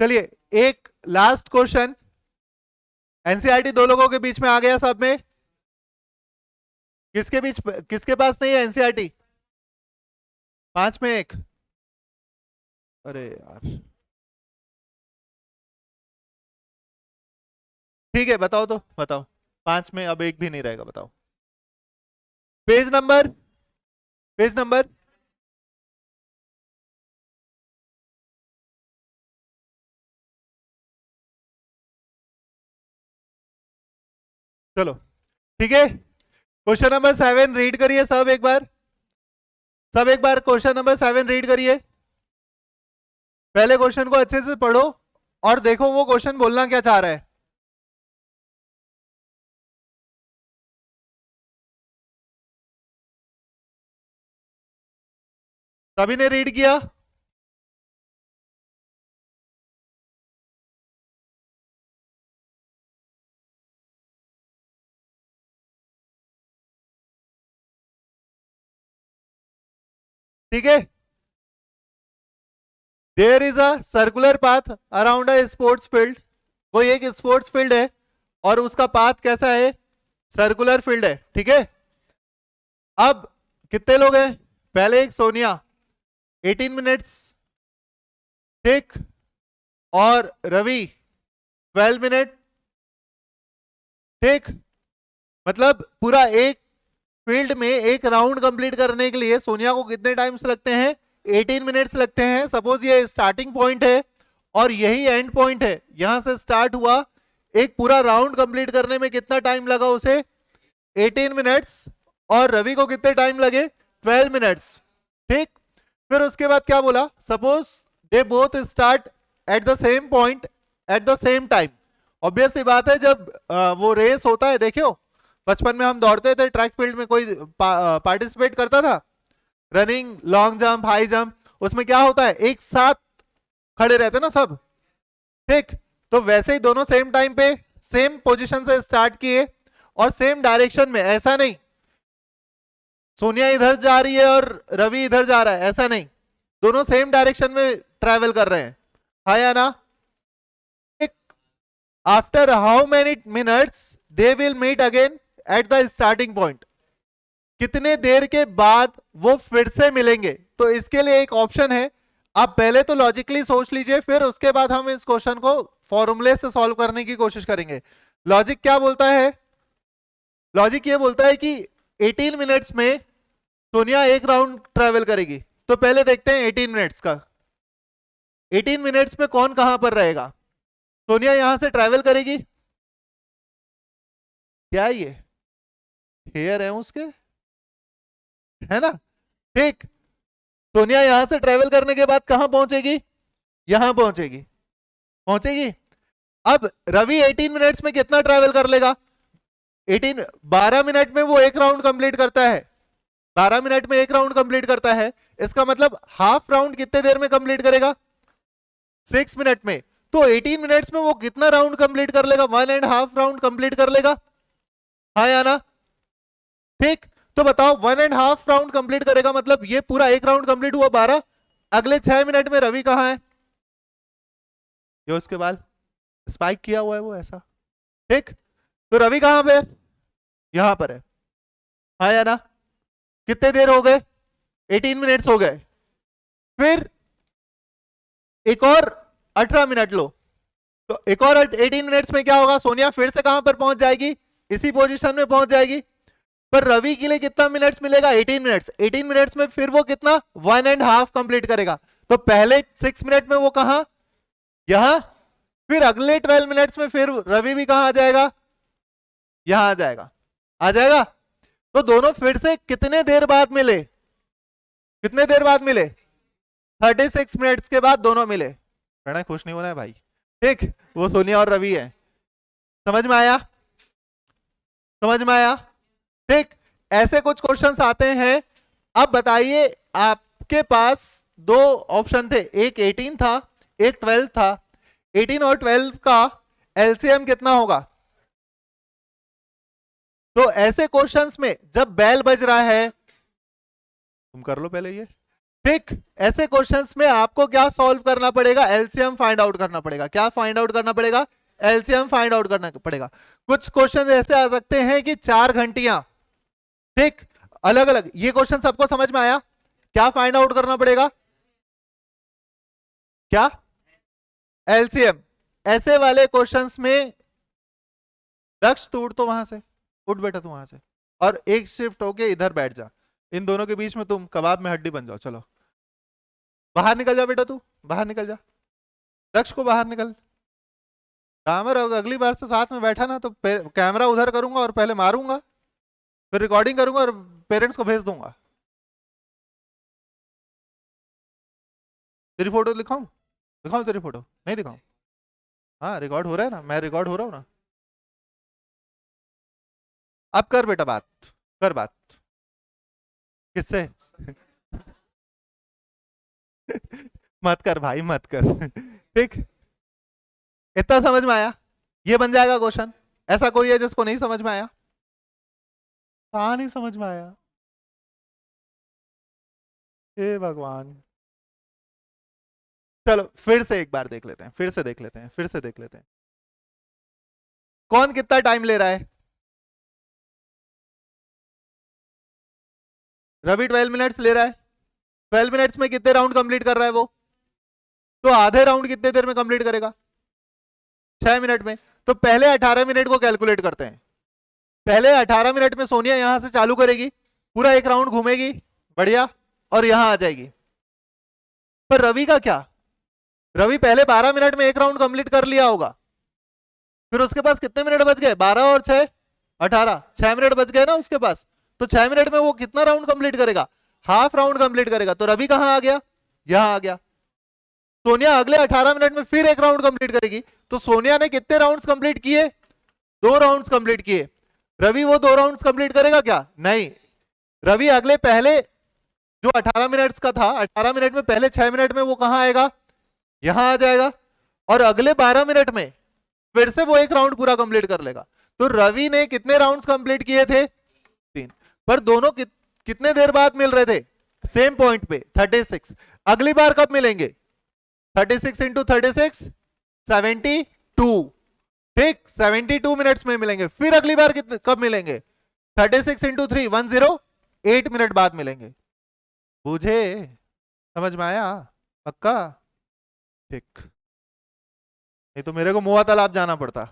चलिए एक last question, NCERT दो लोगों के बीच में आ गया सब में, किसके पास नहीं है एनसीईआरटी? 5 में एक, अरे यार, ठीक है बताओ तो बताओ, 5 में अब एक भी नहीं रहेगा, बताओ पेज नंबर, पेज नंबर। चलो ठीक है, क्वेश्चन नंबर 7 रीड करिए सब एक बार, सब एक बार क्वेश्चन नंबर 7 रीड करिए। पहले क्वेश्चन को अच्छे से पढ़ो और देखो वो क्वेश्चन बोलना क्या चाह रहा है। सभी ने रीड किया? ठीक है, there is a circular path around a sports field, कोई एक स्पोर्ट्स फील्ड है और उसका पाथ कैसा है? सर्कुलर फील्ड है, ठीक है। अब कितने लोग हैं? पहले एक सोनिया 18 मिनट्स, ठीक, और रवि 12 मिनट, ठीक। मतलब पूरा एक फील्ड में एक राउंड कंप्लीट करने के लिए सोनिया को कितने टाइम्स लगते हैं? 18 मिनट्स लगते हैं। सपोज ये स्टार्टिंग पॉइंट है और यही एंड पॉइंट है, यहां से स्टार्ट हुआ, एक पूरा राउंड कंप्लीट करने में कितना टाइम लगा उसे? 18 मिनट्स। और रवि को कितने टाइम लगे? 12 मिनट्स, ठीक। फिर उसके बाद क्या बोला? Suppose they both start at the same point at the same time. Obvious सी बात है, जब वो रेस होता है, देखियो बचपन में हम दौड़ते थे ट्रैक फील्ड में, कोई पार्टिसिपेट करता था, running, long jump, high jump, उसमें क्या होता है, एक साथ खड़े रहते ना सब, ठीक। तो वैसे ही दोनों सेम टाइम पे सेम पोजीशन से स्टार्ट किए और सेम डायरेक्शन में, ऐसा नहीं सोनिया इधर जा रही है और रवि इधर जा रहा है, ऐसा नहीं, दोनों सेम डायरेक्शन में ट्रेवल कर रहे हैं, हाँ या ना? After how many minutes they will meet again at the starting point, कितने देर के बाद वो फिर से मिलेंगे? तो इसके लिए एक ऑप्शन है, आप पहले तो लॉजिकली सोच लीजिए, फिर उसके बाद हम इस क्वेश्चन को फॉर्मूले से सॉल्व करने की कोशिश करेंगे। लॉजिक क्या बोलता है? लॉजिक ये बोलता है कि 18 मिनट्स में सोनिया एक राउंड ट्रेवल करेगी। तो पहले देखते हैं 18 मिनट्स का, 18 मिनट्स में कौन कहां पर रहेगा? सोनिया यहां से ट्रेवल करेगी, क्या ये हेयर है उसके, है ना, ठीक। सोनिया यहां से ट्रेवल करने के बाद कहां पहुंचेगी? यहां पहुंचेगी, पहुंचेगी। अब रवि 18 मिनट्स में कितना ट्रेवल कर लेगा? 12 मिनट में वो एक राउंड कंप्लीट करता है, 12 मिनट में एक राउंड कंप्लीट करता है, इसका मतलब हाफ राउंड कितने देर में कंप्लीट करेगा? 6 मिनट में। तो 18 मिनट्स में वो कितना राउंड कंप्लीट कर लेगा? 1.5 राउंड कंप्लीट कर लेगा, हाँ या ना? ठीक। तो बताओ 1.5 राउंड कंप्लीट करेगा, मतलब ये पूरा एक राउंड कंप्लीट हुआ 12, अगले 6 मिनट में रवि कहां है? ये उसके बाद स्पाइक किया हुआ है वो ऐसा, ठीक। तो रवि कहां पे? यहां पर है, हाँ या ना? कितने देर हो गए? 18 मिनट्स हो गए। फिर एक और 18 मिनट लो, तो एक और 18 मिनट्स में क्या होगा? सोनिया फिर से कहां पर पहुंच जाएगी? इसी पोजीशन में पहुंच जाएगी। पर रवि के लिए कितना मिनट्स मिलेगा? 18 मिनट्स। 18 मिनट्स में फिर वो कितना? 1.5 कंप्लीट करेगा। तो पहले 6 मिनट में वो कहां? यहां। फिर अगले 12 मिनट्स में फिर रवि भी कहां आ जाएगा? यहां आ जाएगा, आ जाएगा। तो दोनों फिर से कितने देर बाद मिले? कितने देर बाद मिले? 36 मिनट्स के बाद दोनों मिले। कहना खुश नहीं होना है भाई, ठीक। वो सोनिया और रवि है, समझ में आया? समझ में आया, ठीक। ऐसे कुछ क्वेश्चंस आते हैं। अब बताइए, आपके पास दो ऑप्शन थे, एक 18 था, एक 12 था। 18 और 12 का एलसीएम कितना होगा? तो ऐसे क्वेश्चंस में जब बेल बज रहा है, तुम कर लो पहले ये, ठीक, ऐसे क्वेश्चंस में आपको क्या सॉल्व करना पड़ेगा, एलसीएम फाइंड आउट करना पड़ेगा। क्या फाइंड आउट करना पड़ेगा, एलसीएम फाइंड आउट करना पड़ेगा। कुछ क्वेश्चन ऐसे आ सकते हैं कि 4 घंटियां, ठीक, अलग अलग। ये क्वेश्चन सबको समझ में आया? क्या फाइंड आउट करना पड़ेगा, क्या, एलसीएम। ऐसे वाले क्वेश्चंस में दक्ष तू उठ तो वहां से, उठ बेटा तू वहां से, और एक शिफ्ट होके इधर बैठ जा। इन दोनों के बीच में तुम कबाब में हड्डी बन जाओ। चलो बाहर निकल जा बेटा, तू बाहर निकल जा, दक्ष को बाहर निकल। कामर अगली बार से साथ में बैठा ना तो कैमरा उधर करूंगा और पहले मारूंगा, फिर रिकॉर्डिंग करूंगा और पेरेंट्स को भेज दूंगा। तेरी फोटो दिखाऊं, दिखाऊं तेरी फोटो, नहीं दिखाऊं? हाँ रिकॉर्ड हो रहा है ना, मैं रिकॉर्ड हो रहा हूँ ना। अब कर बेटा बात, कर बात। किससे? मत कर भाई मत कर। ठीक, इतना समझ में आया? ये बन जाएगा क्वेश्चन। ऐसा कोई है जिसको नहीं समझ में आया? कहाँ नहीं समझ में आया? हे भगवान। चलो फिर से एक बार देख लेते हैं, फिर से देख लेते हैं, फिर से देख लेते हैं। कौन कितना टाइम ले रहा है? रवि 12 मिनट्स ले रहा है। 12 मिनट्स में कितने राउंड कंप्लीट कर रहा है वो? तो आधे राउंड कितने देर में कंप्लीट करेगा? 6 मिनट में। तो पहले 18 मिनट को कैलकुलेट करते हैं। पहले 18 मिनट में सोनिया यहां से चालू करेगी, पूरा एक राउंड घूमेगी, बढ़िया, और यहां आ जाएगी। पर रवि का क्या? रवि पहले 12 मिनट में एक राउंड कंप्लीट कर लिया होगा, फिर उसके पास कितने मिनट बच गए? 12 और 6 18, 6 मिनट बच गए ना उसके पास। तो 6 मिनट में वो कितना राउंड कंप्लीट करेगा? हाफ राउंड कंप्लीट करेगा। तो रवि कहां आ गया? यहां आ गया। सोनिया अगले 18 मिनट में फिर एक राउंड कंप्लीट करेगी। तो सोनिया ने कितने राउंड्स कंप्लीट किए? 2 राउंड्स कंप्लीट किए। रवि वो 2 राउंड्स कंप्लीट करेगा क्या? नहीं। रवि अगले पहले जो 18 मिनट्स का था, 18 मिनट में पहले 6 मिनट में वो कहां आएगा? यहां आ जाएगा। और अगले 12 मिनट में फिर से वो एक राउंड पूरा कंप्लीट कर लेगा। तो रवि ने कितने राउंड्स कंप्लीट किए थे? 3। पर दोनों कितने देर बाद मिल रहे थे? सेम पॉइंट पे 36। अगली बार कब मिलेंगे? 36 इंटू 36 72, ठीक, 72 मिनट्स में मिलेंगे। फिर अगली बार कितने कब मिलेंगे? 36 इंटू 3 108 मिनट बाद मिलेंगे। बुझे? समझ में आया? पक्का? ठीक, नहीं तो मेरे को मुआ तालाब जाना पड़ता।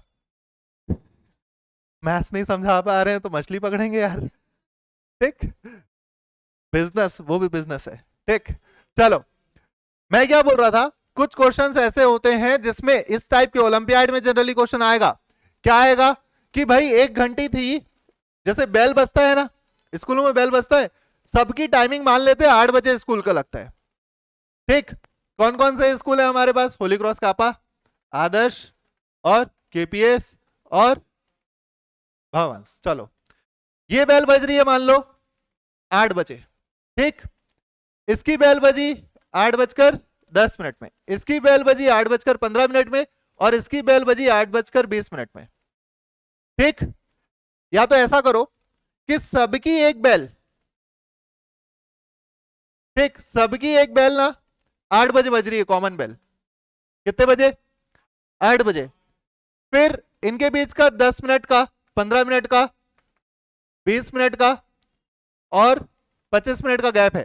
मैथ्स नहीं समझा पा रहे हैं तो मछली पकड़ेंगे यार। ठीक, बिजनेस, वो भी बिजनेस है। ठीक, चलो मैं क्या बोल रहा था, कुछ क्वेश्चंस ऐसे होते हैं जिसमें इस टाइप के ओलंपियाड में जनरली क्वेश्चन आएगा। क्या आएगा कि भाई 1 घंटी थी, जैसे बेल बजता है ना, स्कूलों में बेल बजता है, सबकी टाइमिंग मान लेते हैं 8 बजे स्कूल का लगता है। ठीक, कौन कौन से स्कूल है हमारे पास? होली क्रॉस कापा, आदर्श और केपीएस और भवंस। चलो ये बेल बज रही है मान लो 8 बजे, ठीक, इसकी बेल बजी 8:10 में, इसकी बेल बजी 8:15 में, और इसकी बेल बजी 8:20 में। ठीक, या तो ऐसा करो कि सबकी एक बेल, ठीक, सबकी एक बेल ना 8 बजे बज रही है, कॉमन बेल। कितने बजे? 8 बजे। फिर इनके बीच का 10 मिनट का, 15 मिनट का, 20 मिनट का और 25 मिनट का गैप है।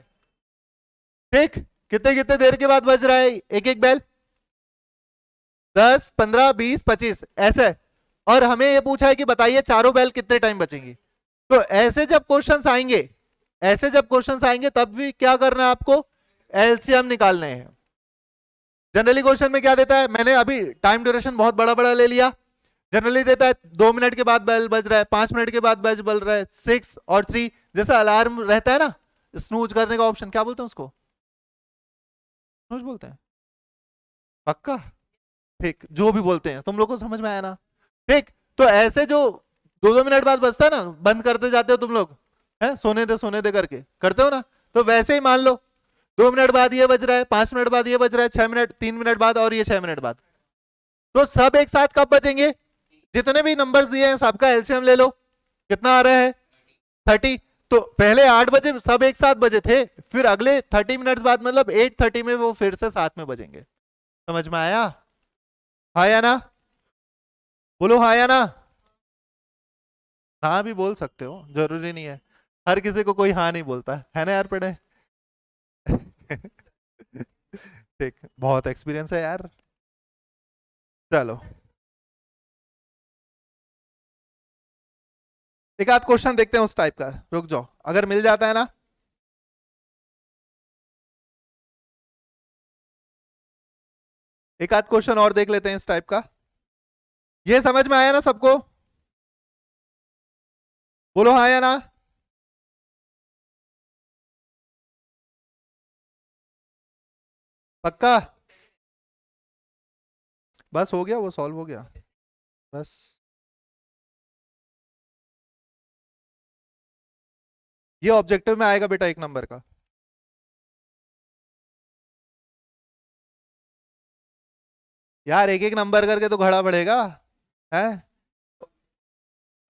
ठीक, कितने कितने देर के बाद बज रहा है एक एक बेल? 10, 15, 20, 25 ऐसे। और हमें ये पूछा है कि बताइए चारों बेल कितने टाइम बचेंगी। तो ऐसे जब क्वेश्चंस आएंगे, ऐसे जब क्वेश्चंस आएंगे तब भी क्या करना है आपको? एलसीएम निकालने हैं। जनरली क्वेश्चन में क्या देता है, मैंने अभी टाइम ड्यूरेशन बहुत बड़ा बड़ा ले लिया। जनरली देता है 2 मिनट के बाद बेल बज रहा है, 5 मिनट के बाद बेल बज रहा है, 6 और 3, जैसा अलार्म रहता है ना, स्नूज करने का ऑप्शन, क्या बोलते हैं उसको? स्नूज बोलते हैं? पक्का? ठीक, जो भी बोलते हैं, तुम लोग को समझ में आया ना? ठीक, तो ऐसे जो 2-2 मिनट बाद बजता है ना, बंद करते जाते हो तुम लोग, है सोने दे करके करते हो ना, तो वैसे ही मान लो 2 मिनट बाद ये बज रहा है, 5 मिनट बाद ये बज रहा है, 6 मिनट, 3 मिनट बाद और ये 6 मिनट बाद। तो सब एक साथ कब बचेंगे? जितने भी नंबर्स दिए हैं सबका एलसीएम ले लो, कितना आ रहा है? 30। तो पहले 8 बजे सब एक साथ बजे थे, फिर अगले 30 मिनट्स बाद मतलब 8:30 में वो फिर से साथ में बजेंगे। समझ में आया? हाँ या ना? बोलो हाँ या ना? हाँ भी बोल सकते हो, जरूरी नहीं है। हर किसी को कोई हाँ नहीं बोलता है ना यार, पढ़े। ठीक, बहुत एक्सपीरियंस है यार। चलो एक आध क्वेश्चन देखते हैं उस टाइप का, रुक जाओ, अगर मिल जाता है ना। एक आध क्वेश्चन और देख लेते हैं इस टाइप का। ये समझ में आया ना सबको? बोलो हाँ या ना? पक्का? बस हो गया, वो सॉल्व हो गया बस। ये ऑब्जेक्टिव में आएगा बेटा, 1 नंबर का। यार एक एक नंबर करके तो घड़ा बढ़ेगा है।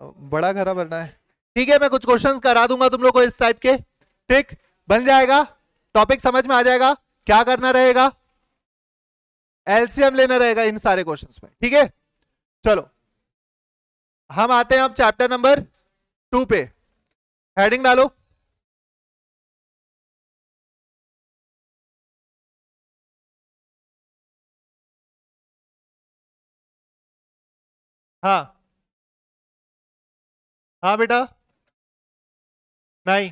बड़ा घड़ा बनना है। ठीक है, मैं कुछ क्वेश्चंस करा दूंगा तुम लोग को इस टाइप के। ठीक, बन जाएगा, टॉपिक समझ में आ जाएगा। क्या करना रहेगा? एलसीएम लेना रहेगा इन सारे क्वेश्चंस में, ठीक है। चलो हम आते हैं अब चैप्टर नंबर 2 पे। हेडिंग डालो। हाँ हाँ बेटा। नहीं,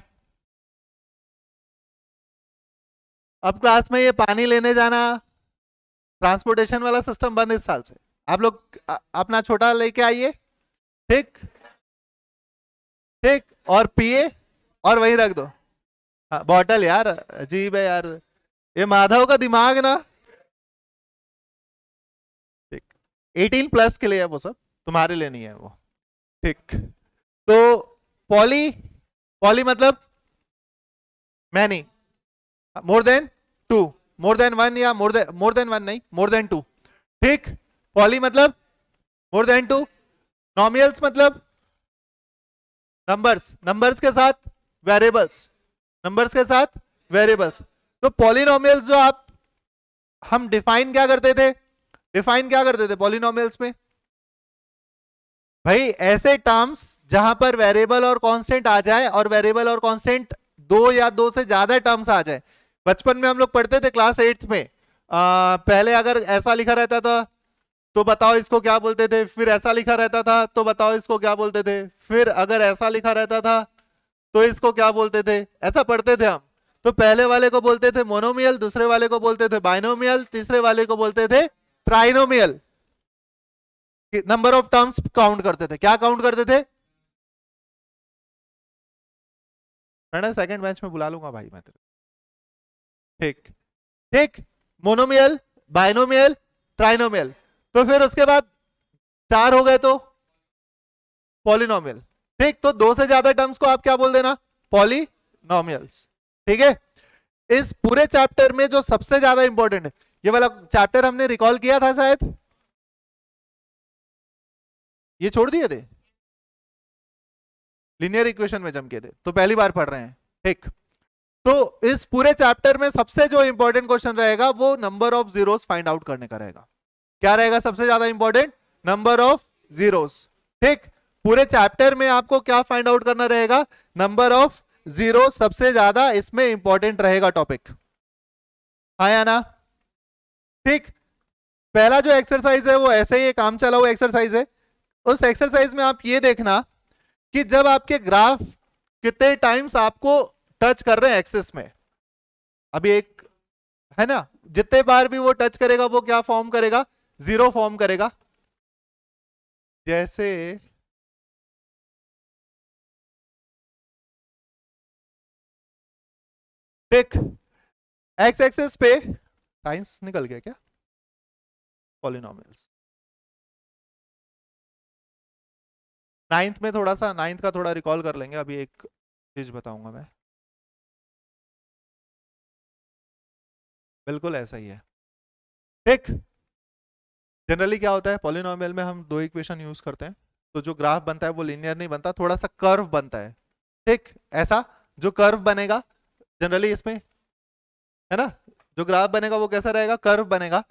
अब क्लास में ये पानी लेने जाना, ट्रांसपोर्टेशन वाला सिस्टम बंद इस साल से। आप लोग अपना छोटा लेके आइए। ठीक ठीक, और पिए और वहीं रख दो। हाँ, बॉटल यार, अजीब है यार, ये माधव का दिमाग ना। ठीक, 18+ के लिए है वो सब, तुम्हारे लिए नहीं है वो। ठीक, तो पॉली, पॉली मतलब many, more than two, more than one, या मोर देन वन नहीं, मोर देन टू। ठीक, पॉली मतलब मोर देन टू। नॉमियल्स मतलब नंबर्स, नंबर्स के साथ वेरिएबल्स, नंबर्स के साथ वेरिएबल्स। तो पॉलिनोमियल्स जो आप, हम डिफाइन क्या करते थे, डिफाइन क्या करते थे पॉलिनोमियल्स में? भाई ऐसे टर्म्स जहां पर वेरिएबल और कांस्टेंट आ जाए, और वेरिएबल और कांस्टेंट दो या दो से ज्यादा टर्म्स आ जाए। बचपन में हम लोग पढ़ते थे क्लास 8th में, पहले अगर ऐसा लिखा रहता था तो बताओ इसको क्या बोलते थे, फिर ऐसा लिखा रहता था तो बताओ इसको क्या बोलते थे, फिर अगर ऐसा लिखा रहता था तो इसको क्या बोलते थे, ऐसा पढ़ते थे हम। तो पहले वाले को बोलते थे मोनोमियल, दूसरे वाले को बोलते थे बाइनोमियल, तीसरे वाले को बोलते थे trinomial. Number of terms count करते थे, क्या काउंट करते थे? मैंने सेकंड बेंच में बुला लूंगा भाई मैं तेरे। ठीक ठीक, मोनोमियल, बाइनोमियल, ट्राइनोमियल। तो फिर उसके बाद 4 हो गए तो पॉलिनोमियल। ठीक, तो 2 से ज्यादा टर्म्स को आप क्या बोल देना, पॉलिनोमियल्स। ठीक है, इस पूरे चैप्टर में जो सबसे ज्यादा इंपॉर्टेंट है, ये वाला चैप्टर हमने रिकॉल किया था शायद, ये छोड़ दिए थे, लीनियर इक्वेशन में जम के थे, तो पहली बार पढ़ रहे हैं। ठीक, तो इस पूरे चैप्टर में सबसे जो इंपॉर्टेंट क्वेश्चन रहेगा वो number of zeros find out करने का रहेगा। क्या रहेगा सबसे ज्यादा इंपॉर्टेंट? Number of zeros. ठीक, पूरे चैप्टर में आपको क्या फाइंड आउट करना रहेगा? नंबर ऑफ जीरो सबसे ज्यादा इसमें इंपॉर्टेंट रहेगा टॉपिक। हाँ या ना? ठीक, पहला जो एक्सरसाइज है वो ऐसे ही काम चला हुआ एक्सरसाइज है। उस एक्सरसाइज में आप ये देखना कि जब आपके ग्राफ कितने टाइम्स आपको टच कर रहे हैं एक्सिस में, अभी एक है ना, जितने बार भी वो टच करेगा वो क्या फॉर्म करेगा? जीरो फॉर्म करेगा। जैसे देख, एक्स एक्सिस पे साइंस निकल गया क्या? पॉलिनोमियल्स, नाइन्थ में थोड़ा सा, नाइन्थ का थोड़ा रिकॉल कर लेंगे, अभी एक चीज बताऊंगा मैं। बिल्कुल ऐसा ही है। ठीक, जनरली क्या होता है पॉलिनोमियल में, हम दो इक्वेशन यूज करते हैं, तो जो ग्राफ बनता है वो लीनियर नहीं बनता, थोड़ा सा कर्व बनता है। ठीक, ऐसा जो कर्व बनेगा जनरली इसमें, है ना, जो ग्राफ बनेगा वो कैसा रहेगा, कर्व बनेगा।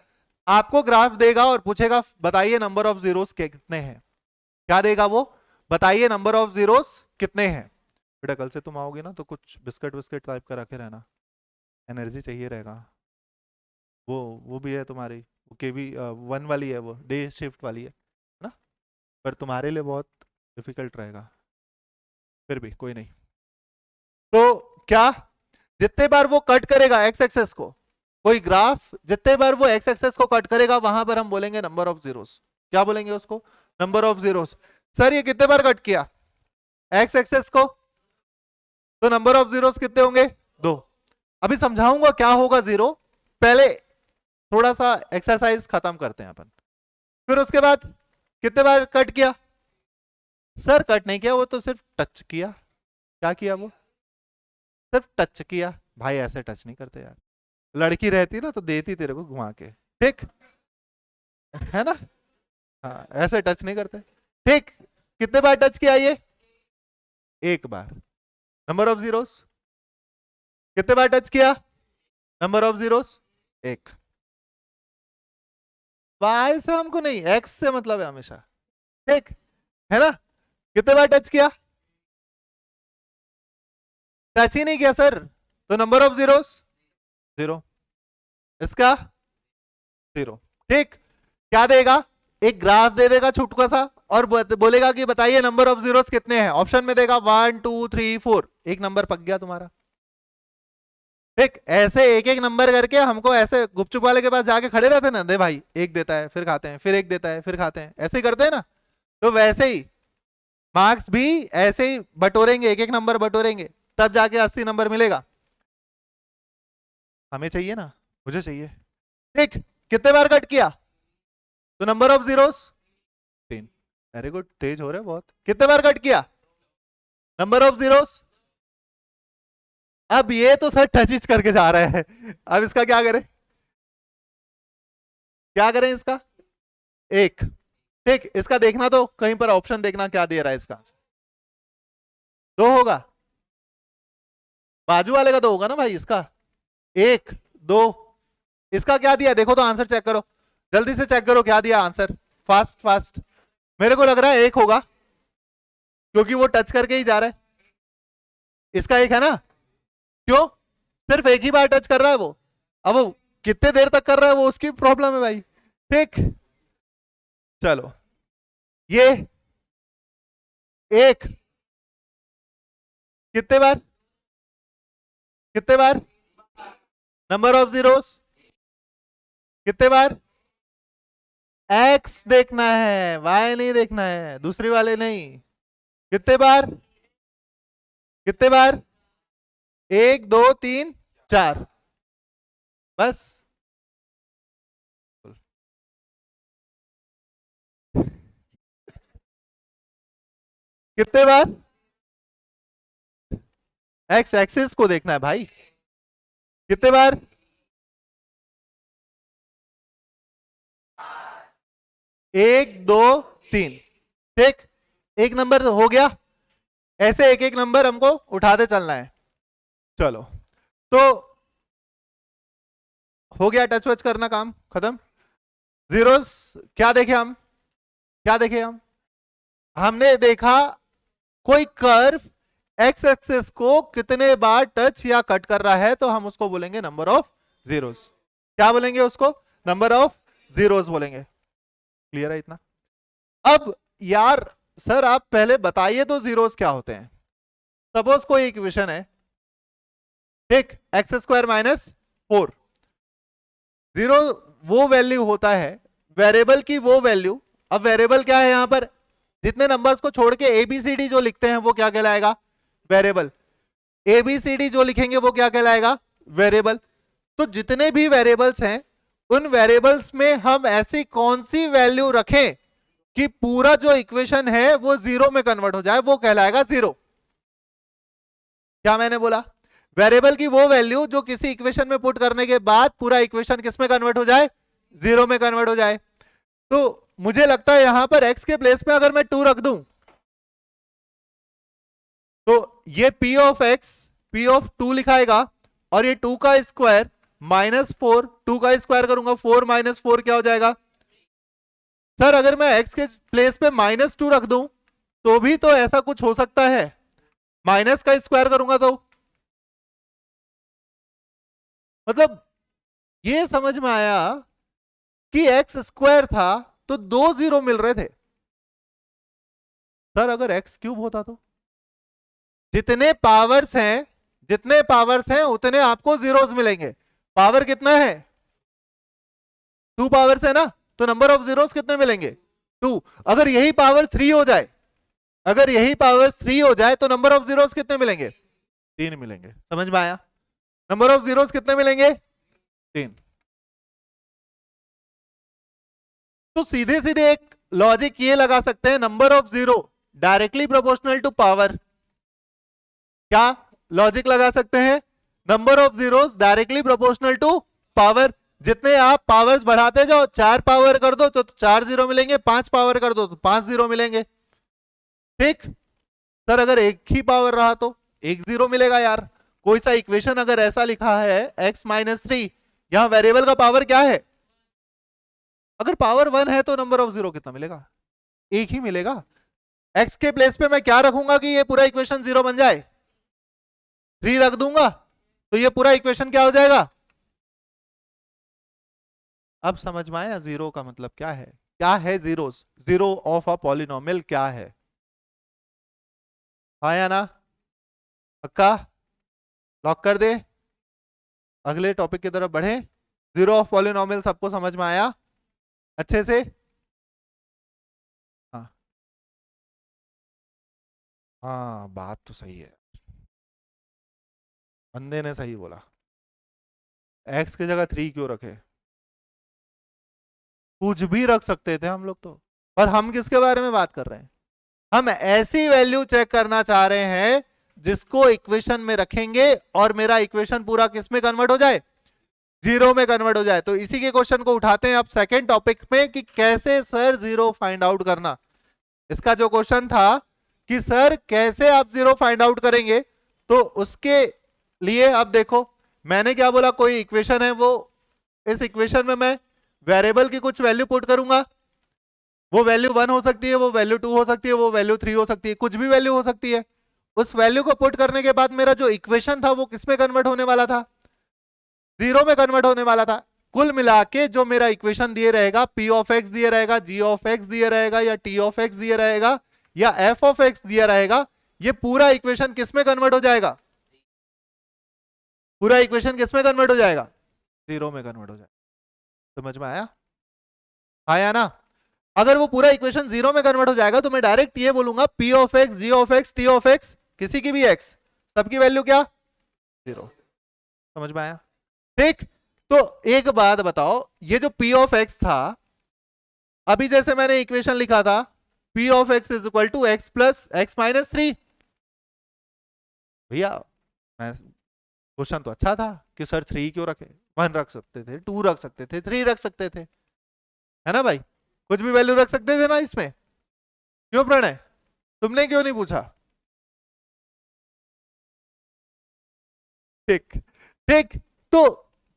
आपको ग्राफ देगा और पूछेगा बताइए नंबर ऑफ जीरोस कितने हैं। क्या देगा वो, बताइए नंबर ऑफ जीरोस कितने हैं। बेटा कल से तुम आओगे ना तो कुछ बिस्किट विस्किट टाइप का रखे रहना, एनर्जी चाहिए रहेगा। वो भी है तुम्हारी, वो केवी 1 वाली है, वो डे शिफ्ट वाली है ना, पर तुम्हारे लिए बहुत डिफिकल्ट रहेगा, फिर भी कोई नहीं। तो क्या, जितने बार वो कट करेगा एक्स एक्सेस को, कोई ग्राफ जितने बार वो एक्स एक्सेस को कट करेगा वहां पर हम बोलेंगे नंबर ऑफ जीरोस। क्या बोलेंगे उसको, नंबर ऑफ जीरोस। सर ये कितने बार कट किया एक्स एक्सेस को, तो नंबर ऑफ जीरोस कितने होंगे, 2। अभी समझाऊंगा क्या होगा जीरो, पहले थोड़ा सा एक्सरसाइज खत्म करते हैं अपन। फिर उसके बाद कितने बार कट किया, सर कट नहीं किया, वो तो सिर्फ टच किया। क्या किया, वो सिर्फ टच किया। भाई ऐसे टच नहीं करते यार, लड़की रहती ना तो देती तेरे को घुमा के, ठीक है ना, हाँ ऐसे टच नहीं करते। ठीक, कितने बार टच किया ये, 1 बार। नंबर ऑफ जीरोस कितने बार टच किया, नंबर ऑफ जीरोस 1। वाई से हमको नहीं, एक्स से मतलब है हमेशा, ठीक है ना। कितने बार टच किया, टच ही नहीं किया सर, तो नंबर ऑफ जीरोस 0, इसका 0। ठीक, क्या देगा, एक ग्राफ दे देगा छोटा सा और बोलेगा कि बताइए नंबर ऑफ जीरोस कितने हैं। ऑप्शन में देगा 1 2 3 4, एक नंबर पक गया तुम्हारा। ठीक, ऐसे एक एक नंबर करके हमको ऐसे गुपचुप वाले के पास जाके खड़े रहते ना, दे भाई, एक देता है फिर खाते हैं, फिर एक देता है फिर खाते हैं, ऐसे ही करते हैं ना। तो वैसे ही मार्क्स भी ऐसे ही बटोरेंगे, एक एक नंबर बटोरेंगे, तब जाके 80 नंबर मिलेगा। हमें चाहिए ना, मुझे चाहिए। ठीक, कितने बार कट किया, तो number of zeros 3। Very good, तेज हो रहे बहुत। कितने बार कट किया, नंबर ऑफ जीरोस। अब ये तो सर टच करके जा रहा है, अब इसका क्या करें, क्या करें इसका, 1। ठीक, इसका देखना तो कहीं पर ऑप्शन देखना क्या दे रहा है इसका, 2 होगा, बाजू वाले का 2 होगा ना भाई, इसका 1 2। इसका क्या दिया देखो तो, आंसर चेक करो, जल्दी से चेक करो क्या दिया आंसर, फास्ट फास्ट। मेरे को लग रहा है 1 होगा, क्योंकि वो टच करके ही जा रहा है। इसका 1 है ना, क्यों, सिर्फ एक ही बार टच कर रहा है वो, अब वो कितने देर तक कर रहा है वो उसकी प्रॉब्लम है भाई। ठीक, चलो ये 1 कितने बार, कितने बार, नंबर ऑफ जीरोस कितने बार, एक्स देखना है, वाई नहीं देखना है, दूसरी वाले नहीं। कितने बार, कितने बार, 1 2 3 4, बस। कितने बार, एक्स एक्सिस को देखना है भाई, कितने बार, 1 2 3। ठीक, एक नंबर हो गया, ऐसे एक एक नंबर हमको उठाते चलना है। चलो तो हो गया, टच वच करना काम खत्म। जीरोस क्या देखे हम, क्या देखे हम, हमने देखा कोई कर्व एक्स एक्सिस को कितने बार टच या कट कर रहा है, तो हम उसको बोलेंगे नंबर ऑफ जीरोस। क्या बोलेंगे उसको, नंबर ऑफ जीरोस बोलेंगे। क्लियर है इतना। अब यार सर आप पहले बताइए तो जीरोस क्या होते हैं। सपोज कोई इक्वेशन है, ठीक, एक्स स्क्वायर माइनस 4, जीरो वो वैल्यू होता है वेरिएबल की, वो वैल्यू। अब वेरिएबल क्या है, यहां पर जितने नंबर्स को छोड़ के एबीसीडी जो लिखते हैं वो क्या कहलाएगा, वेरिएबल। एबीसीडी जो लिखेंगे वो क्या कहलाएगा, वेरिएबल। तो जितने भी वेरिएबल्स हैं उन वेरिएबल्स में हम ऐसी कौन सी वैल्यू रखें कि पूरा जो इक्वेशन है वो जीरो में कन्वर्ट हो जाए, वो कहलाएगा जीरो। क्या मैंने बोला, वेरिएबल की वो वैल्यू जो किसी इक्वेशन में पुट करने के बाद पूरा इक्वेशन किस में कन्वर्ट हो जाए, जीरो में कन्वर्ट हो जाए। तो मुझे लगता है यहां पर x के प्लेस पे अगर मैं 2 रख दूं, तो ये p ऑफ 2 लिखाएगा, और ये 2 का स्क्वायर -4, 2 का स्क्वायर करूंगा 4 - 4 क्या हो जाएगा? सर अगर मैं x के प्लेस पे -2 रख दूं तो भी तो ऐसा कुछ हो सकता है, माइनस का स्क्वायर करूंगा तो, मतलब ये समझ में आया कि एक्स स्क्वायर था तो 2 0 मिल रहे थे। सर अगर एक्स क्यूब होता तो, जितने पावर्स हैं उतने आपको जीरोस मिलेंगे। पावर कितना है? 2 पावर्स है ना, तो नंबर ऑफ जीरोस कितने मिलेंगे? 2। अगर यही पावर 3 हो जाए, तो नंबर ऑफ जीरोस कितने मिलेंगे? 3 मिलेंगे। समझ में आया? नंबर ऑफ जीरोस कितने मिलेंगे? 3। तो सीधे सीधे एक लॉजिक ये लगा सकते हैं, number of zero directly proportional to power. क्या लॉजिक लगा सकते हैं? Number of zeros directly proportional to power. जितने आप पावर्स बढ़ाते जाओ, 4 पावर कर दो तो 4 जीरो मिलेंगे, 5 पावर कर दो तो 5 जीरो मिलेंगे। ठीक। सर अगर एक ही पावर रहा तो 1 जीरो मिलेगा यार। कोई सा इक्वेशन अगर ऐसा लिखा है x-3, यहां वेरिएबल का पावर क्या है? अगर पावर 1 है तो नंबर ऑफ जीरो कितना मिलेगा? 1 ही मिलेगा। x के प्लेस पे मैं क्या रखूंगा कि ये पूरा इक्वेशन जीरो बन जाए? 3 रख दूंगा तो ये पूरा इक्वेशन क्या हो जाएगा? अब समझ में आया जीरो का मतलब क्या है? क्या है zeros? Zero of a polynomial क्या है? आया ना? पक्का? लॉक कर दे, अगले टॉपिक की तरफ बढ़े। जीरो ऑफ पॉलिनोमियल सबको समझ में आया अच्छे से? हाँ हाँ, बात तो सही है, बंदे ने सही बोला। एक्स की जगह 3 क्यों रखे? कुछ भी रख सकते थे हम लोग तो। पर हम किसके बारे में बात कर रहे हैं? हम ऐसी वैल्यू चेक करना चाह रहे हैं जिसको इक्वेशन में रखेंगे और मेरा इक्वेशन पूरा किस में कन्वर्ट हो जाए? जीरो में कन्वर्ट हो जाए। तो इसी के क्वेश्चन को उठाते हैं अब सेकंड टॉपिक में कि कैसे सर जीरो फाइंड आउट करना। इसका जो क्वेश्चन था कि सर कैसे आप जीरो फाइंड आउट करेंगे, तो उसके लिए अब देखो मैंने क्या बोला, कोई इक्वेशन है, वो इस इक्वेशन में मैं वेरिएबल की कुछ वैल्यू पुट करूंगा। वो वैल्यू 1 हो सकती है, वो वैल्यू 2 हो सकती है, वो वैल्यू 3 हो सकती है, कुछ भी वैल्यू हो सकती है। उस वैल्यू को पुट करने के बाद मेरा जो इक्वेशन था वो किस में कन्वर्ट होने वाला था? जीरो में कन्वर्ट होने वाला था। कुल मिला के जो मेरा इक्वेशन दिए रहेगा, पी ऑफ एक्स दिए रहेगा, जी ऑफ एक्स दिए रहेगा, या टी ऑफ एक्स दिए रहेगा, या एफ ऑफ एक्स दिया रहेगा, ये पूरा इक्वेशन किस में कन्वर्ट हो जाएगा? पूरा इक्वेशन किस में कन्वर्ट हो जाएगा? जीरो में कन्वर्ट हो जाएगा। समझ में आया? आया ना? अगर वो पूरा इक्वेशन जीरो में कन्वर्ट हो जाएगा तो मैं डायरेक्ट ये बोलूंगा P of x, G of x, T of x, किसी की भी एक्स, सबकी वैल्यू क्या? जीरो। समझ में आया? ठीक। तो एक बात बताओ, ये जो पी ऑफ एक्स था, अभी जैसे मैंने इक्वेशन लिखा था P of x is equal to x plus x -3। भैया मैं, क्वेश्चन तो अच्छा था कि सर 3 क्यों रखे? 1 रख सकते थे, 2 रख सकते थे, 3 रख सकते थे, है ना भाई? कुछ भी वैल्यू रख सकते थे ना इसमें। क्यों प्रणय, तुमने क्यों नहीं पूछा? ठीक। ठीक। तो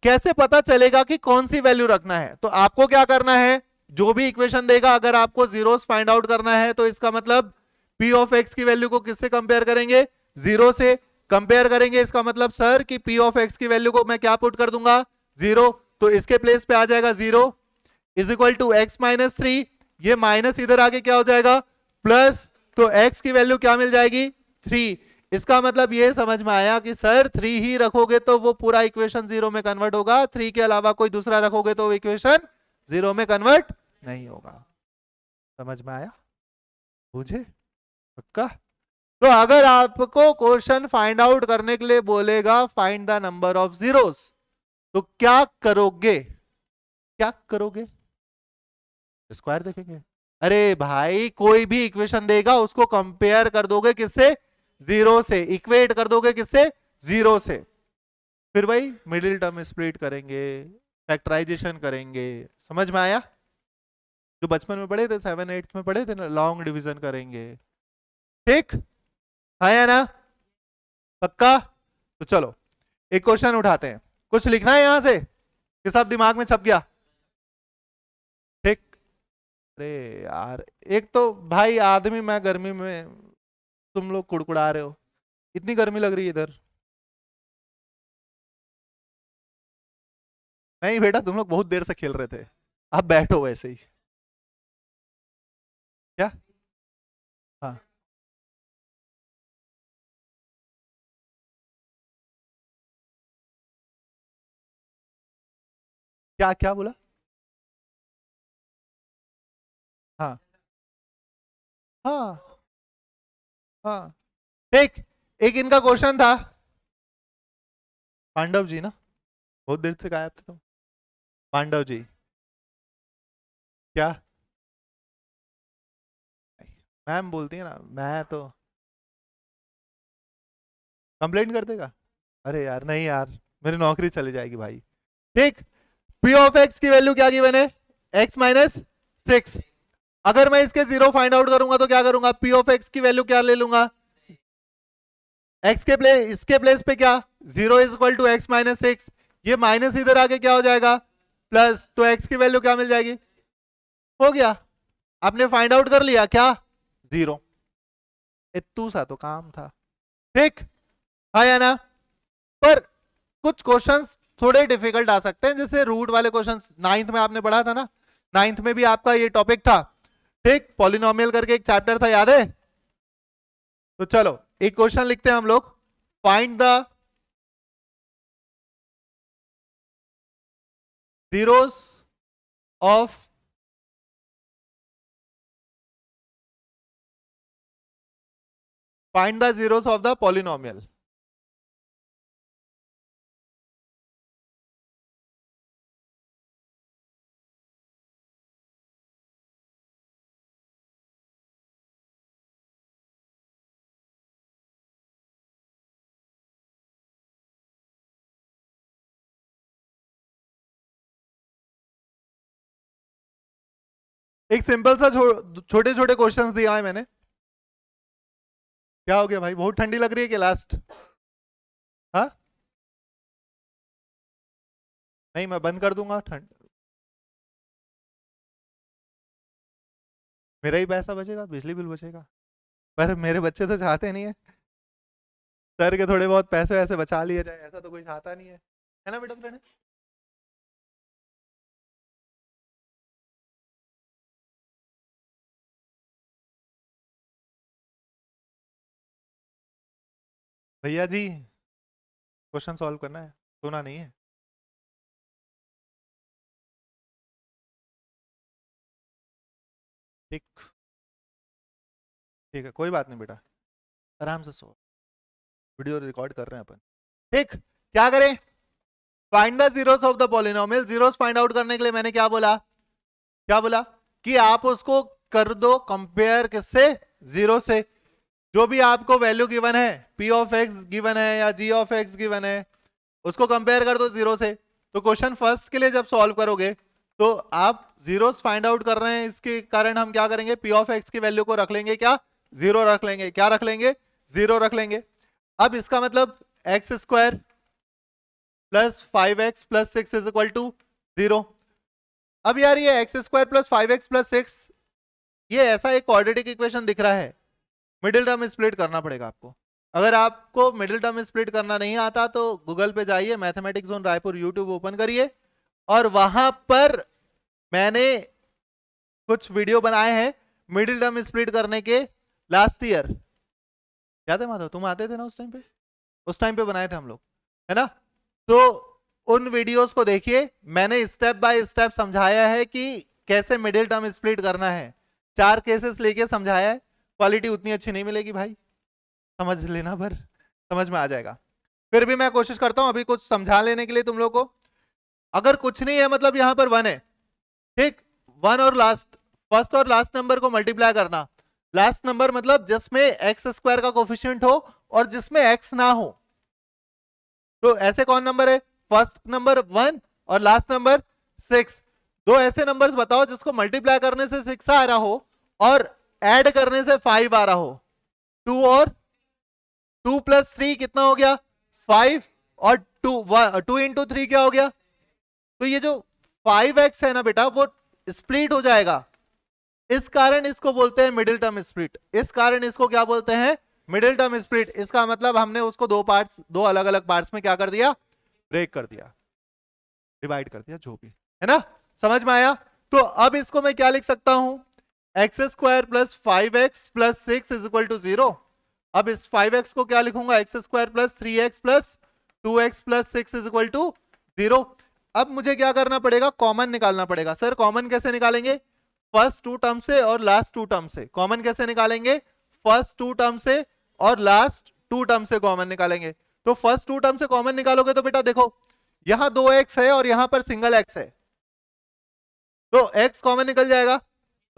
कैसे पता चलेगा कि कौन सी वैल्यू रखना है? तो आपको क्या करना है, जो भी इक्वेशन देगा अगर आपको जीरोस फाइंड आउट करना है तो इसका मतलब पी ऑफ एक्स की वैल्यू को किससे कंपेयर करेंगे? जीरो से कंपेयर करेंगे। इसका मतलब सर कि पी ऑफ एक्स की वैल्यू को मैं क्या पुट कर दूंगा? जीरो। तो इसके प्लेस पे आ जाएगा zero is equal to x -3। ये माइनस इधर आके क्या हो जाएगा? प्लस। तो एक्स की वैल्यू क्या मिल जाएगी? 3। इसका मतलब ये समझ में आया कि सर 3 ही रखोगे तो वो पूरा इक्वेशन जीरो में कन्वर्ट होगा, 3 के अलावा कोई दूसरा रखोगे तो वो इक्वेशन जीरो में कन्वर्ट नहीं होगा। समझ में आया? बुझे? पक्का? तो अगर आपको क्वेश्चन फाइंड आउट करने के लिए बोलेगा find the number of zeros, तो क्या करोगे? क्या करोगे? स्क्वायर देखेंगे। अरे भाई कोई भी इक्वेशन देगा उसको कंपेयर कर दोगे किससे? जीरो से। इक्वेट कर दोगे किससे? जीरो से। फिर वही मिडिल टर्म स्प्लिट करेंगे, फैक्टराइजेशन करेंगे। समझ में आया? जो बचपन में पढ़े थे, 7 8 में पढ़े थे ना, लॉन्ग डिवीजन करेंगे। ठीक आया ना? पक्का? तो चलो एक क्वेश्चन उठाते हैं, कुछ लिखना है यहां से कि सब दिमाग में छप गया? ठीक। अरे यार एक तो भाई आदमी, मैं गर्मी में, तुम लोग कुड़कुड़ा रहे हो, इतनी गर्मी लग रही है इधर। नहीं बेटा, तुम लोग बहुत देर से खेल रहे थे, अब बैठो वैसे ही। क्या? हाँ। क्या क्या बोला? हाँ हाँ हाँ। ठीक। एक इनका क्वेश्चन था, पांडव जी ना, बहुत देर से गायब थे तुम। पांडव जी। क्या? मैम बोलती है ना, मैं तो कंप्लेंट कर देगा। अरे यार नहीं यार, मेरी नौकरी चली जाएगी भाई। ठीक। पी ऑफ एक्स की वैल्यू क्या गिवन है? X minus 6। अगर मैं इसके जीरो फाइंड आउट करूंगा तो क्या करूंगा? पी ऑफ एक्स की वैल्यू क्या ले लूंगा? एक्स के प्लेस, इसके प्लेस पे क्या? Zero is equal to x minus 6। ये माइनस इधर आके क्या हो जाएगा? प्लस, तो एक्स की वैल्यू क्या मिल जाएगी? हो गया, आपने फाइंड आउट कर लिया क्या? जीरो। इतू सा तो काम था। ठीक। हाँ या ना? पर कुछ क्वेश्चंस थोड़े डिफिकल्ट आ सकते हैं, जैसे रूट वाले क्वेश्चंस नाइन्थ में आपने पढ़ा था ना, नाइन्थ में भी आपका ये टॉपिक था। ठीक, पॉलिनोमियल करके एक चैप्टर था, याद है? तो चलो एक क्वेश्चन लिखते हैं हम लोग। Find the zeros of find the zeros of the polynomial. एक सिंपल सा छोटे छोटे क्वेश्चंस दिया है मैंने। क्या हो गया भाई, बहुत ठंडी लग रही है कि लास्ट? हाँ, नहीं मैं बंद कर दूंगा ठंड, मेरा ही पैसा बचेगा, बिजली बिल बचेगा। पर मेरे बच्चे तो चाहते नहीं है सर के थोड़े बहुत पैसे वैसे बचा लिए जाए, ऐसा तो कोई चाहता नहीं है ना बेटा फ्रेंड? भैया जी, क्वेश्चन सॉल्व करना है, सुना नहीं है? ठीक। ठीक है, कोई बात नहीं बेटा, आराम से सो, वीडियो रिकॉर्ड कर रहे हैं अपन। ठीक। क्या करें? Find the zeros of the polynomial. Zeros find out करने के लिए मैंने क्या बोला? क्या बोला? कि आप उसको कर दो कंपेयर किससे? जीरो से। जो भी आपको वैल्यू गिवन है, पी ऑफ एक्स गिवन है या जी ऑफ एक्स गिवन है, उसको कंपेयर कर दो जीरो से। तो क्वेश्चन फर्स्ट के लिए जब सॉल्व करोगे तो आप जीरोस फाइंड आउट कर रहे हैं, इसके कारण हम क्या करेंगे? पी ऑफ एक्स की वैल्यू को रख लेंगे क्या? जीरो रख लेंगे। क्या रख लेंगे? जीरो रख लेंगे। अब इसका मतलब x square plus 5x plus 6 is equal to zero. अब यार ये x square plus 5x plus 6, ये ऐसा एक क्वाड्रेटिक इक्वेशन दिख रहा है, मिडिल टर्म स्प्लिट करना पड़ेगा आपको। अगर आपको मिडिल टर्म स्प्लिट करना नहीं आता तो गूगल पे जाइए, mathematics zone Raipur YouTube open करिए, और वहां पर मैंने कुछ वीडियो बनाए हैं मिडिल टर्म स्प्लिट करने के, लास्ट ईयर। याद है माधव, तुम आते थे ना उस टाइम पे? उस टाइम पे बनाए थे हम लोग, है ना? तो उन वीडियोस को देखिए, मैंने स्टेप बाय स्टेप समझाया है कि कैसे मिडिल टर्म स्प्लिट करना है, 4 केसेस लेके समझाया है। क्वालिटी उतनी अच्छी नहीं मिलेगी भाई, समझ लेना, पर समझ में आ जाएगा। फिर भी मैं कोशिश करता हूं अभी कुछ समझा लेने के लिए तुम लोग को। अगर कुछ नहीं है मतलब यहां पर 1 है, ठीक, 1 और लास्ट, फर्स्ट और लास्ट नंबर को मल्टीप्लाई करना। लास्ट नंबर मतलब जिसमें एक्स स्क्वायर का कोफिशिएंट हो और जिसमें एक्स ना हो। तो ऐसे कौन नंबर है? फर्स्ट नंबर 1 और लास्ट नंबर 6। दो ऐसे नंबर्स बताओ जिसको मल्टीप्लाई करने से 6 आ रहा हो और ऐड करने से 5 आ रहा हो। 2 और 2 + 3 कितना हो गया 5 और 2 इंटू 3 क्या हो गया, तो ये जो 5x है ना बेटा वो स्प्लिट हो जाएगा, इस कारण इसको बोलते हैं मिडिल टर्म स्प्लिट, इस कारण इसको क्या बोलते हैं मिडिल टर्म स्प्लिट। इसका मतलब हमने उसको दो अलग अलग पार्ट्स में क्या कर दिया, ब्रेक कर दिया, डिवाइड कर दिया, जो भी है ना, समझ में आया। तो अब इसको मैं क्या लिख सकता हूं, x² + 5x + 6 = 0। अब इस 5x को क्या लिखूंगा, x² + 3x + 2x + 6 = 0। अब मुझे क्या करना पड़ेगा, कॉमन निकालना पड़ेगा। सर कॉमन कैसे निकालेंगे, फर्स्ट 2 टर्म से और लास्ट 2 टर्म से। कॉमन कैसे निकालेंगे, फर्स्ट 2 टर्म से और लास्ट 2 टर्म से कॉमन निकालेंगे। तो फर्स्ट 2 टर्म से कॉमन निकालोगे तो बेटा देखो यहां 2x है और यहां पर सिंगल x है, तो x कॉमन निकल जाएगा,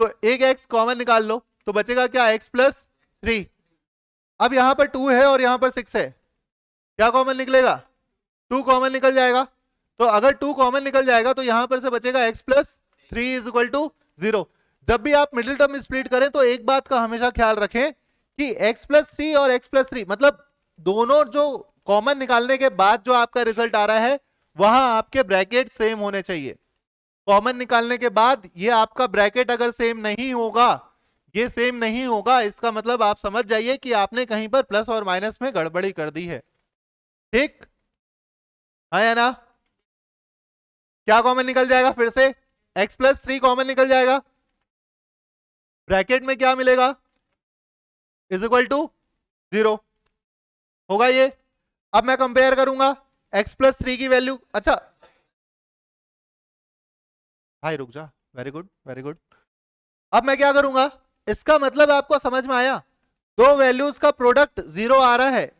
तो एक x कॉमन निकाल लो तो बचेगा क्या, x + 3। अब यहां पर 2 है और यहां पर 6 है, क्या कॉमन निकलेगा, 2 कॉमन निकल जाएगा। तो अगर 2 कॉमन निकल जाएगा तो यहां पर से बचेगा x + 3 = 0। जब भी आप मिडिल टर्म स्प्लिट करें तो एक बात का हमेशा ख्याल रखें कि x + 3 और x + 3 मतलब दोनों जो कॉमन निकालने के बाद जो आपका रिजल्ट आ रहा है वहां आपके ब्रैकेट सेम होने चाहिए। कॉमन निकालने के बाद ये आपका ब्रैकेट अगर सेम नहीं होगा, ये सेम नहीं होगा, इसका मतलब आप समझ जाइए कि आपने कहीं पर प्लस और माइनस में गड़बड़ी कर दी है। ठीक है या ना, क्या कॉमन निकल जाएगा, फिर से x + 3 कॉमन निकल जाएगा, ब्रैकेट में क्या मिलेगा, = 0 होगा ये। अब मैं कंपेयर करूंगा x + 3 की वैल्यू, अच्छा भाई रुक जा, वेरी गुड वेरी गुड। अब मैं क्या करूंगा, इसका मतलब आपको समझ में आया, दो वैल्यूज का प्रोडक्ट 0 आ रहा है,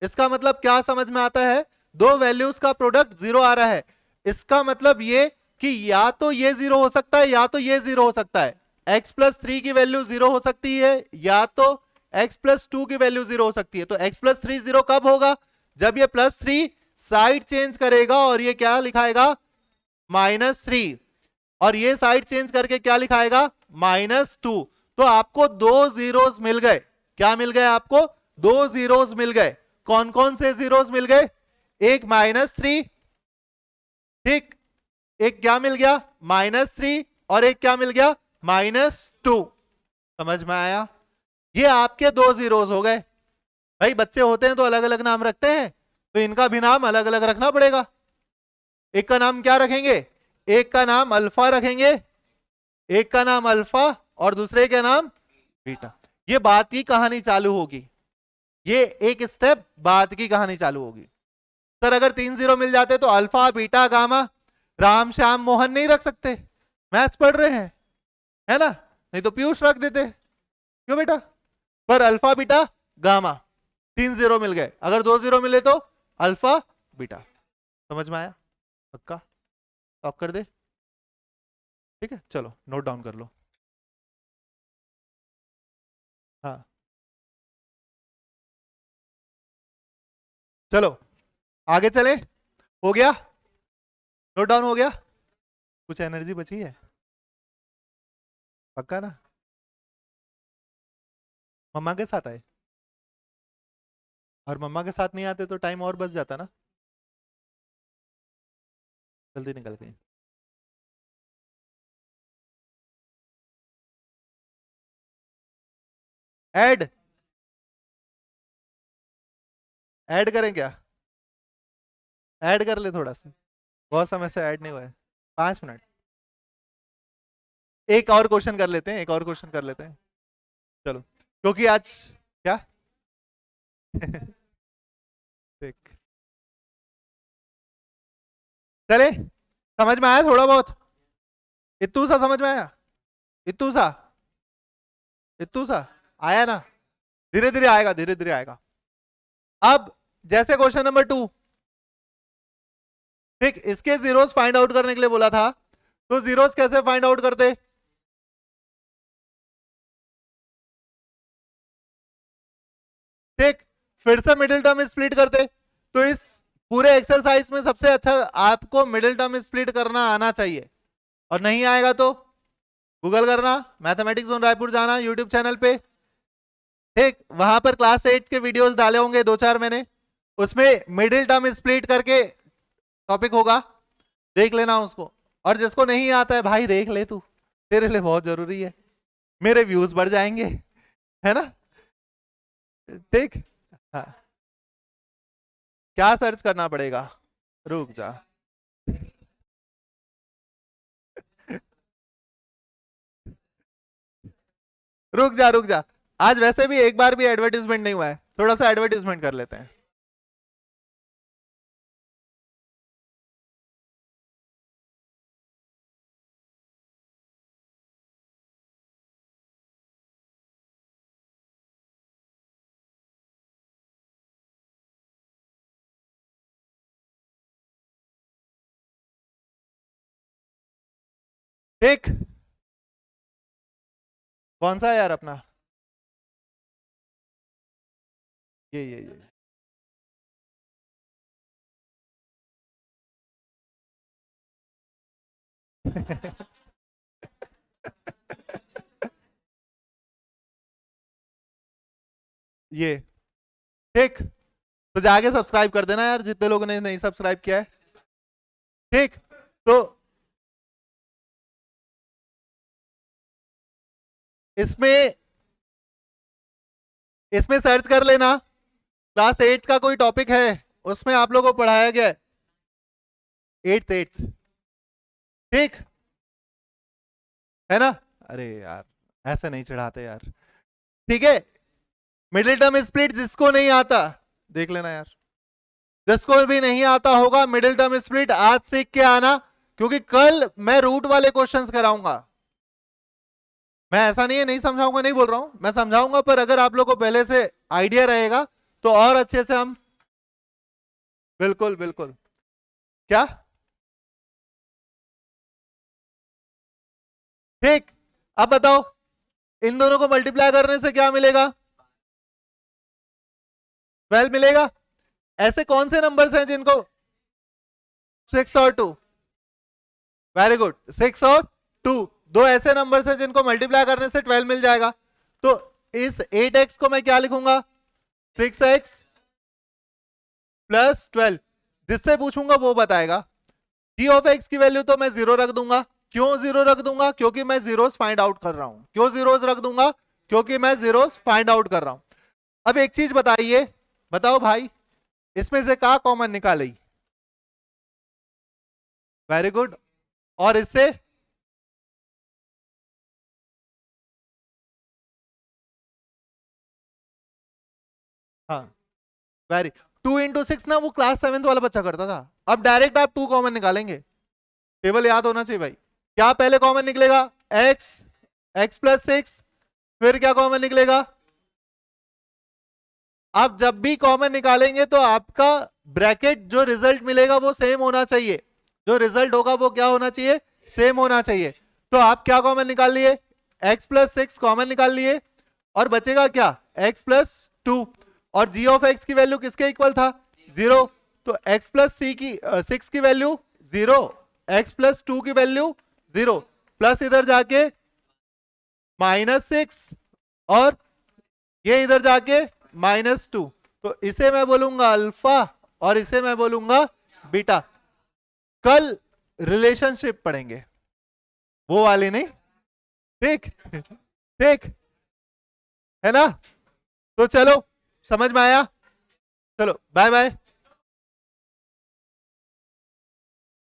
इसका मतलब क्या समझ में आता है, दो वैल्यूज का प्रोडक्ट 0 आ रहा है, इसका मतलब ये कि या तो ये 0 हो सकता है या तो ये 0 हो सकता है। x + 3 की वैल्यू 0 हो सकती है या तो x + 2 की वैल्यू 0 हो सकती है। तो x + 3 0 कब होगा, जब ये +3 साइड चेंज करेगा और ये क्या लिखाएगा -3, और ये साइड चेंज करके क्या लिखाएगा -2। तो आपको दो जीरोस मिल गए, क्या मिल गए आपको, दो जीरोस मिल गए। कौन कौन से जीरोस मिल गए, एक -3, ठीक, एक क्या मिल गया -3 और एक क्या मिल गया -2। समझ में आया, ये आपके दो जीरोस हो गए। भाई बच्चे होते हैं तो अलग अलग नाम रखते हैं, तो इनका भी नाम अलग अलग रखना पड़ेगा। एक का नाम क्या रखेंगे, एक का नाम अल्फा रखेंगे, एक का नाम अल्फा और दूसरे का नाम बीटा। ये बात की कहानी चालू होगी, ये एक स्टेप बाद की कहानी चालू होगी। सर अगर 3 0 मिल जाते तो alpha beta gamma Ram Shyam Mohan नहीं रख सकते, मैथ्स पढ़ रहे हैं है ना, नहीं तो पीयूष रख देते, क्यों बेटा, पर अल्फा बीटा गामा 3 0 मिल गए, अगर 2 0 मिले तो अल्फा बीटा। समझ में आया, पक्का, स्टॉप कर दे, ठीक है, चलो नोट डाउन कर लो। हाँ चलो आगे चले, हो गया, नोट डाउन हो गया, कुछ एनर्जी बची है, पक्का ना, मम्मा के साथ आए, और मम्मा के साथ नहीं आते तो टाइम और बच जाता ना, जल्दी निकल गई। ऐड ऐड करें क्या, ऐड कर ले थोड़ा सा, बहुत समय से ऐड नहीं हुआ है, 5 मिनट। एक और क्वेश्चन कर लेते हैं, एक और क्वेश्चन कर लेते हैं, चलो, क्योंकि आज क्या ठीक, चले, समझ में आया थोड़ा बहुत, इतू सा समझ में आया, इतू सा, इतू सा आया ना, धीरे धीरे आएगा, धीरे धीरे आएगा। अब जैसे क्वेश्चन नंबर 2, ठीक, इसके जीरोस फाइंड आउट करने के लिए बोला था, तो जीरोस कैसे फाइंड आउट करते, ठीक, फिर से मिडिल टर्म स्प्लिट करते। तो इस पूरे एक्सरसाइज में सबसे अच्छा आपको मिडिल टर्म स्प्लिट करना आना चाहिए, और नहीं आएगा तो गूगल करना, मैथमेटिक्स जोन रायपुर जाना यूट्यूब चैनल पे, ठीक, वहां पर क्लास 8 के वीडियोस डाले होंगे 2-4 मैंने, उसमें मिडिल टर्म स्प्लिट करके टॉपिक होगा, देख लेना उसको। और जिसको नहीं आता है भाई देख ले तू, तेरे लिए बहुत जरूरी है, मेरे व्यूज बढ़ जाएंगे, है ना। ठीक, हाँ। क्या सर्च करना पड़ेगा, रुक जा। रुक जा रुक जा, आज वैसे भी एक बार भी एडवर्टीजमेंट नहीं हुआ है, थोड़ा सा एडवर्टीजमेंट कर लेते हैं। ठीक, कौन सा है यार अपना, ये ये ठीक, तो जाके सब्सक्राइब कर देना यार जितने लोगों ने नहीं सब्सक्राइब किया है। ठीक, तो इसमें इसमें सर्च कर लेना, क्लास 8 का कोई टॉपिक है उसमें आप लोगों को पढ़ाया गया है, 8th। ठीक है ना, अरे यार ऐसे नहीं चढ़ाते यार। ठीक है, मिडिल टर्म स्प्लिट जिसको नहीं आता देख लेना यार, जिसको भी नहीं आता होगा मिडिल टर्म स्प्लिट आज सीख के आना, क्योंकि कल मैं रूट वाले क्वेश्चंस कराऊंगा। मैं ऐसा नहीं है नहीं समझाऊंगा, नहीं बोल रहा हूं, मैं समझाऊंगा, पर अगर आप लोग को पहले से आइडिया रहेगा तो और अच्छे से हम, बिल्कुल बिल्कुल। क्या, ठीक, अब बताओ इन दोनों को मल्टीप्लाई करने से क्या मिलेगा, 12 मिलेगा। ऐसे कौन से नंबर्स हैं जिनको, 6 और 2, वेरी गुड, 6 और 2, दो ऐसे नंबर्स हैं जिनको मल्टीप्लाई करने से 12 मिल जाएगा। तो इस 8x को मैं क्या लिखूंगा, 6x प्लस 12, जिससे पूछूंगा वो बताएगा। g ऑफ x की वैल्यू तो मैं 0 रख दूंगा, क्यों 0 रख दूंगा, क्योंकि मैं जीरोस फाइंड आउट कर रहा हूं। क्यों जीरोस रख दूंगा, क्योंकि मैं जीरोस फाइंड आउट कर रहा हूं। अब एक चीज बताइए, बताओ भाई, इसमें से क्या कॉमन निकाली, वेरी गुड, और इससे, हाँ वेरी, 2 into 6 ना वो क्लास 7th वाला बच्चा करता था। अब डायरेक्ट आप 2 कॉमन निकालेंगे, टेबल याद होना चाहिए भाई। क्या पहले कॉमन निकलेगा, x प्लस 6, फिर क्या कॉमन निकलेगा। आप जब भी कॉमन निकालेंगे तो आपका ब्रैकेट जो रिजल्ट मिलेगा वो सेम होना चाहिए, जो रिजल्ट होगा वो क्या होना चाहिए, सेम होना चाहिए। तो आप क्या कॉमन निकाल लिए, x प्लस 6 कॉमन निकाल लिए, और बचेगा क्या, x प्लस 2, और g ऑफ x की वैल्यू किसके इक्वल था, 0, तो x प्लस 6 की वैल्यू 0, x प्लस 2 की वैल्यू 0, प्लस इधर जाके -6, और ये इधर जाके -2, तो इसे मैं बोलूंगा अल्फा और इसे मैं बोलूंगा बीटा। कल रिलेशनशिप पढ़ेंगे, वो वाली नहीं, ठीक ठीक है ना। तो चलो समझ में आया, चलो बाय बाय।